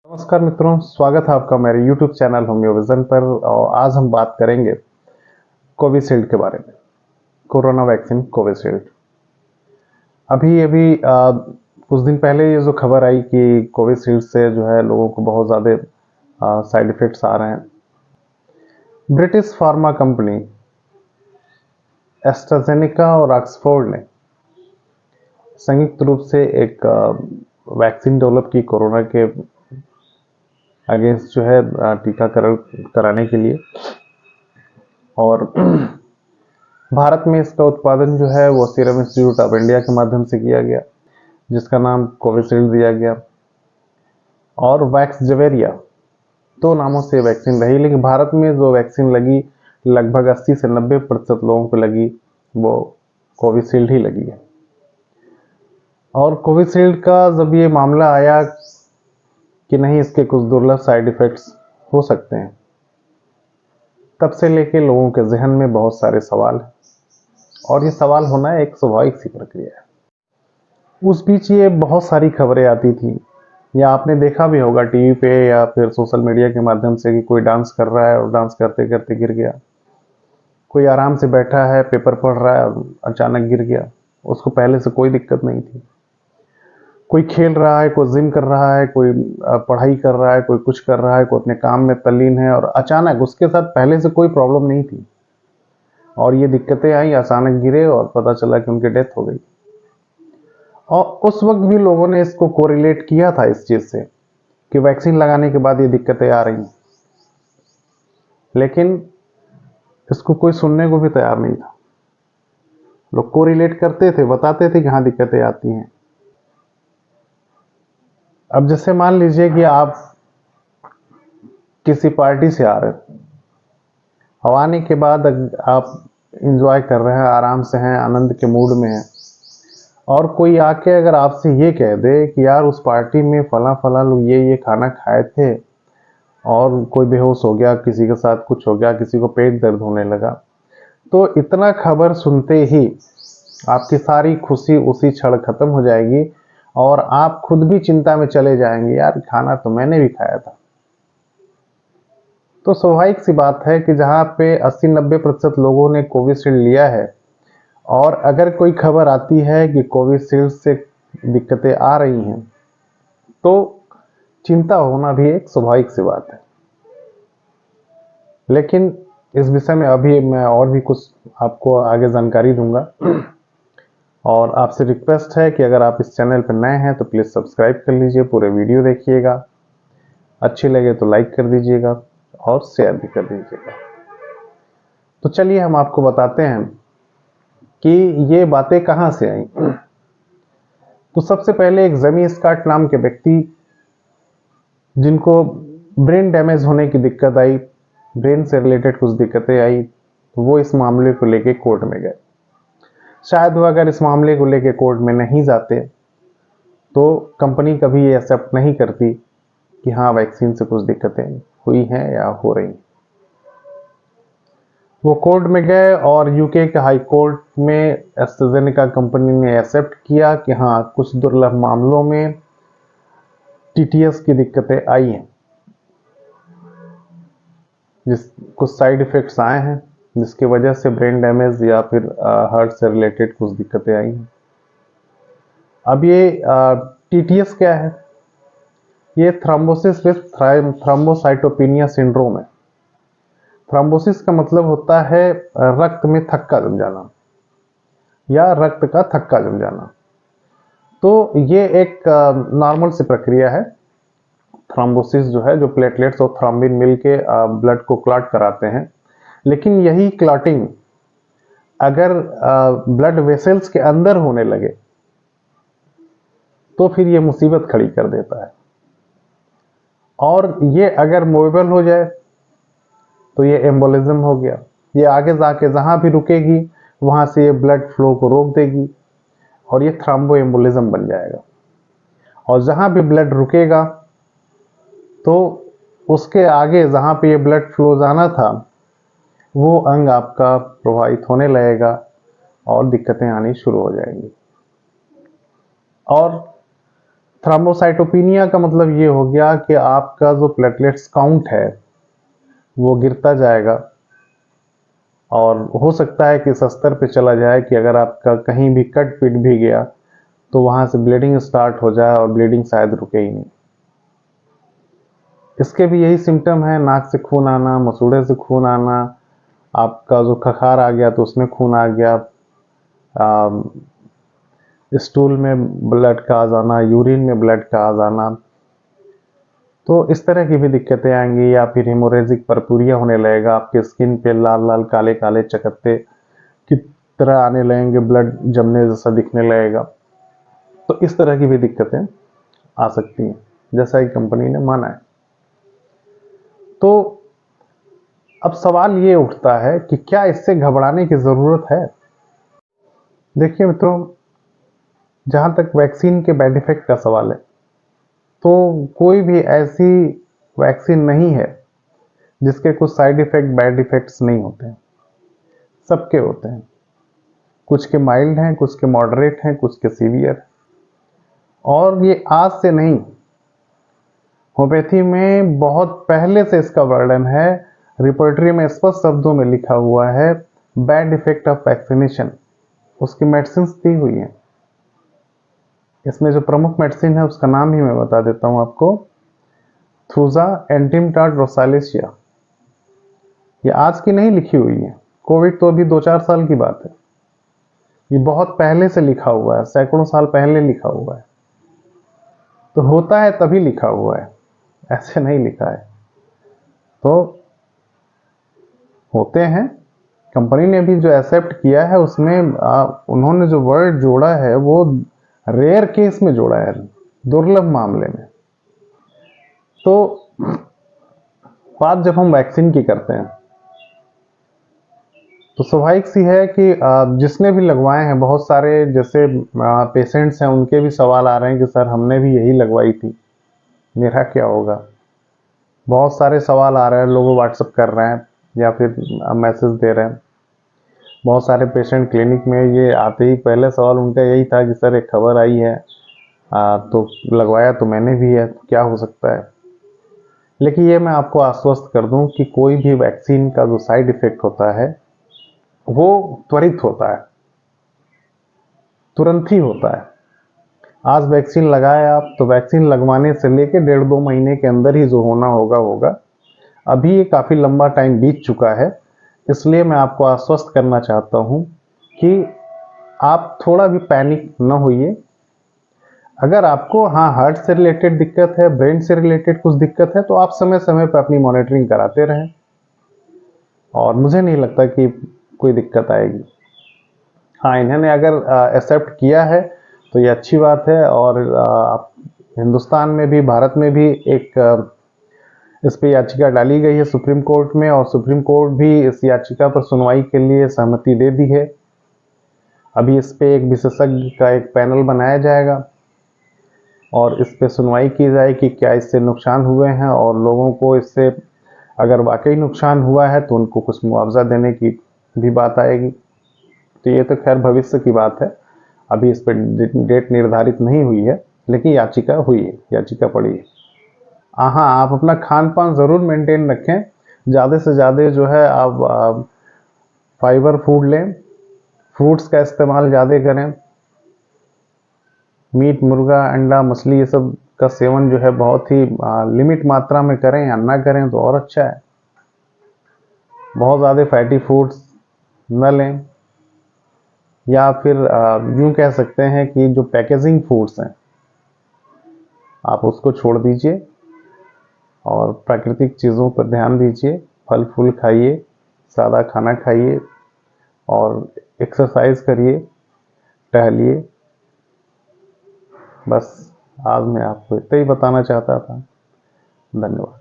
नमस्कार मित्रों, स्वागत है आपका मेरे YouTube चैनल होम्योविजन पर। और आज हम बात करेंगे कोविशील्ड के बारे में। Corona vaccine Covishield. अभी अभी कुछ दिन पहले ये जो खबर आई कि कोविशील्ड से जो है लोगों को बहुत ज़्यादा साइड इफ़ेक्ट्स आ रहे हैं। ब्रिटिश फार्मा कंपनी एस्ट्राजेनेका और ऑक्सफोर्ड ने संयुक्त रूप से एक वैक्सीन डेवलप की कोरोना के अगेंस्ट जो है टीकाकरण कराने के लिए। और भारत में इसका उत्पादन जो है वो सीरम इंस्टीट्यूट ऑफ इंडिया के माध्यम से किया गया, जिसका नाम कोविशील्ड दिया गया। और वैक्सजेवेरिया दो नामों से वैक्सीन रही, लेकिन भारत में जो वैक्सीन लगी लगभग 80 से 90% लोगों को लगी वो कोविशील्ड ही लगी है। और कोविशील्ड का जब ये मामला आया कि नहीं इसके कुछ दुर्लभ साइड इफ़ेक्ट्स हो सकते हैं, तब से लेके लोगों के जहन में बहुत सारे सवाल हैं। और ये सवाल होना एक स्वाभाविक सी प्रक्रिया है। उस बीच ये बहुत सारी खबरें आती थी, या आपने देखा भी होगा टीवी पे या फिर सोशल मीडिया के माध्यम से कि कोई डांस कर रहा है और डांस करते करते गिर गया। कोई आराम से बैठा है, पेपर पढ़ रहा है और अचानक गिर गया। उसको पहले से कोई दिक्कत नहीं थी। कोई खेल रहा है, कोई जिम कर रहा है, कोई पढ़ाई कर रहा है, कोई कुछ कर रहा है, कोई अपने काम में तल्लीन है, और अचानक उसके साथ पहले से कोई प्रॉब्लम नहीं थी और ये दिक्कतें आई, अचानक गिरे और पता चला कि उनकी डेथ हो गई। और उस वक्त भी लोगों ने इसको कोरिलेट किया था इस चीज से कि वैक्सीन लगाने के बाद ये दिक्कतें आ रही हैं, लेकिन इसको कोई सुनने को भी तैयार नहीं था। लोग कोरिलेट करते थे, बताते थे कि हाँ दिक्कतें आती हैं। अब जैसे मान लीजिए कि आप किसी पार्टी से आ रहे हैं, और आने के बाद आप इंजॉय कर रहे हैं, आराम से हैं, आनंद के मूड में हैं, और कोई आके अगर आपसे ये कह दे कि यार उस पार्टी में फला फला लोग ये खाना खाए थे और कोई बेहोश हो गया, किसी के साथ कुछ हो गया, किसी को पेट दर्द होने लगा, तो इतना खबर सुनते ही आपकी सारी खुशी उसी क्षण खत्म हो जाएगी और आप खुद भी चिंता में चले जाएंगे, यार खाना तो मैंने भी खाया था। तो स्वाभाविक सी बात है कि जहाँ पे 80-90% लोगों ने कोविशील्ड लिया है, और अगर कोई खबर आती है कि कोविशील्ड से दिक्कतें आ रही हैं, तो चिंता होना भी एक स्वाभाविक सी बात है। लेकिन इस विषय में अभी मैं और भी कुछ आपको आगे जानकारी दूंगा। और आपसे रिक्वेस्ट है कि अगर आप इस चैनल पर नए हैं तो प्लीज़ सब्सक्राइब कर लीजिए, पूरे वीडियो देखिएगा, अच्छी लगे तो लाइक कर दीजिएगा और शेयर भी कर दीजिएगा। तो चलिए हम आपको बताते हैं कि ये बातें कहाँ से आई। तो सबसे पहले एक जेमी स्कॉट नाम के व्यक्ति, जिनको ब्रेन डैमेज होने की दिक्कत आई, ब्रेन से रिलेटेड कुछ दिक्कतें आई, तो वो इस मामले को लेके कोर्ट में गए। शायद वो अगर इस मामले को लेके कोर्ट में नहीं जाते तो कंपनी कभी ये एक्सेप्ट नहीं करती कि हाँ वैक्सीन से कुछ दिक्कतें हुई हैं या हो रही हैं। वो कोर्ट में गए और यूके के हाई कोर्ट में एस्ट्राजेनेका कंपनी ने एक्सेप्ट किया कि हाँ कुछ दुर्लभ मामलों में टीटीएस की दिक्कतें आई हैं, कुछ साइड इफेक्ट्स आए हैं जिसकी वजह से ब्रेन डैमेज या फिर हार्ट से रिलेटेड कुछ दिक्कतें आई हैं। अब ये टीटीएस क्या है? ये थ्रोम्बोसिस विथ थ्रोम्बोसाइटोपेनिया सिंड्रोम है। थ्रोम्बोसिस का मतलब होता है रक्त में थक्का जम जाना या रक्त का थक्का जम जाना। तो ये एक नॉर्मल सी प्रक्रिया है। थ्रोम्बोसिस जो है, जो प्लेटलेट्स और थ्रोम्बिन मिलके ब्लड को क्लॉट कराते हैं, लेकिन यही क्लॉटिंग अगर ब्लड वेसल्स के अंदर होने लगे तो फिर ये मुसीबत खड़ी कर देता है। और ये अगर मूवेबल हो जाए तो ये एम्बोलिज्म हो गया। ये आगे जाके जहां भी रुकेगी वहां से ये ब्लड फ्लो को रोक देगी और ये थ्रोम्बो एम्बोलिज्म बन जाएगा। और जहां भी ब्लड रुकेगा तो उसके आगे जहां पे ये ब्लड फ्लो जाना था वो अंग आपका प्रभावित होने लगेगा और दिक्कतें आनी शुरू हो जाएंगी। और थ्रोम्बोसाइटोपिनिया का मतलब ये हो गया कि आपका जो प्लेटलेट्स काउंट है वो गिरता जाएगा, और हो सकता है कि इस स्तर पे चला जाए कि अगर आपका कहीं भी कट पिट भी गया तो वहां से ब्लीडिंग स्टार्ट हो जाए और ब्लीडिंग शायद रुके ही नहीं। इसके भी यही सिम्टम है, नाक से खून आना, मसूड़े से खून आना, आपका जो खखार आ गया तो उसमें खून आ गया, स्टूल में ब्लड का आ जाना, यूरिन में ब्लड का आ जाना, तो इस तरह की भी दिक्कतें आएंगी। या फिर हेमोरेजिक परपूरिया होने लगेगा, आपके स्किन पे लाल लाल काले काले चकत्ते की तरह आने लगेंगे, ब्लड जमने जैसा दिखने लगेगा। तो इस तरह की भी दिक्कतें आ सकती हैं, जैसा कि कंपनी ने माना है। तो अब सवाल ये उठता है कि क्या इससे घबराने की जरूरत है? देखिए मित्रों, जहां तक वैक्सीन के बैड इफेक्ट का सवाल है, तो कोई भी ऐसी वैक्सीन नहीं है जिसके कुछ साइड इफेक्ट बैड इफेक्ट्स नहीं होते हैं। सबके होते हैं, कुछ के माइल्ड हैं, कुछ के मॉडरेट हैं, कुछ के सीवियर। और ये आज से नहीं, होम्योपैथी में बहुत पहले से इसका वर्णन है, रिपोर्टरी में स्पष्ट शब्दों में लिखा हुआ है, बैड इफेक्ट ऑफ वैक्सीनेशन, उसकी मेडिसिन दी हुई है। इसमें जो प्रमुख मेडिसिन है उसका नाम ही मैं बता देता हूं आपको, थ्रूजा एंटिमटा ड्रोसालिसिया। ये आज की नहीं लिखी हुई है, कोविड तो अभी 2-4 साल की बात है। ये बहुत पहले से लिखा हुआ है, सैकड़ों साल पहले लिखा हुआ है। तो होता है तभी लिखा हुआ है, ऐसे नहीं लिखा है। तो होते हैं, कंपनी ने भी जो एक्सेप्ट किया है उसमें उन्होंने जो वर्ड जोड़ा है वो रेयर केस में जोड़ा है, दुर्लभ मामले में। तो बात जब हम वैक्सीन की करते हैं तो स्वाभाविक सी है कि जिसने भी लगवाए हैं, बहुत सारे जैसे पेशेंट्स हैं उनके भी सवाल आ रहे हैं कि सर हमने भी यही लगवाई थी, मेरा क्या होगा। बहुत सारे सवाल आ रहे हैं, लोग व्हाट्सएप कर रहे हैं या फिर मैसेज दे रहे हैं। बहुत सारे पेशेंट क्लिनिक में ये आते ही पहले सवाल उनका यही था कि सर एक खबर आई है, तो लगवाया तो मैंने भी है, तो क्या हो सकता है। लेकिन ये मैं आपको आश्वस्त कर दूं कि कोई भी वैक्सीन का जो साइड इफेक्ट होता है वो त्वरित होता है, तुरंत ही होता है। आज वैक्सीन लगाए आप, तो वैक्सीन लगवाने से लेके 1.5-2 महीने के अंदर ही जो होना होगा होगा। अभी ये काफ़ी लंबा टाइम बीत चुका है, इसलिए मैं आपको आश्वस्त करना चाहता हूँ कि आप थोड़ा भी पैनिक न होइए। अगर आपको हार्ट से रिलेटेड दिक्कत है, ब्रेन से रिलेटेड कुछ दिक्कत है, तो आप समय समय पर अपनी मॉनिटरिंग कराते रहें, और मुझे नहीं लगता कि कोई दिक्कत आएगी। हाँ, इन्होंने अगर एक्सेप्ट किया है तो ये अच्छी बात है। और हिंदुस्तान में भी, भारत में भी एक इस पे याचिका डाली गई है सुप्रीम कोर्ट में, और सुप्रीम कोर्ट भी इस याचिका पर सुनवाई के लिए सहमति दे दी है। अभी इस पे एक विशेषज्ञ का एक पैनल बनाया जाएगा और इस पे सुनवाई की जाए कि क्या इससे नुकसान हुए हैं, और लोगों को इससे अगर वाकई नुकसान हुआ है तो उनको कुछ मुआवजा देने की भी बात आएगी। तो ये तो खैर भविष्य की बात है, अभी इस पर डेट निर्धारित नहीं हुई है, लेकिन याचिका हुई है, याचिका पड़ी है। हाँ, आप अपना खान पान ज़रूर मेंटेन रखें, ज़्यादा से ज़्यादा जो है आप फाइबर फूड लें, फ्रूट्स का इस्तेमाल ज़्यादा करें, मीट, मुर्गा, अंडा, मछली, ये सब का सेवन जो है बहुत ही लिमिट मात्रा में करें, या ना करें तो और अच्छा है। बहुत ज़्यादा फैटी फूड्स न लें, या फिर यूँ कह सकते हैं कि जो पैकेजिंग फूड्स हैं आप उसको छोड़ दीजिए और प्राकृतिक चीज़ों पर ध्यान दीजिए। फल फूल खाइए, सादा खाना खाइए, और एक्सरसाइज करिए, टहलिए। बस आज मैं आपको इतना ही बताना चाहता था। धन्यवाद।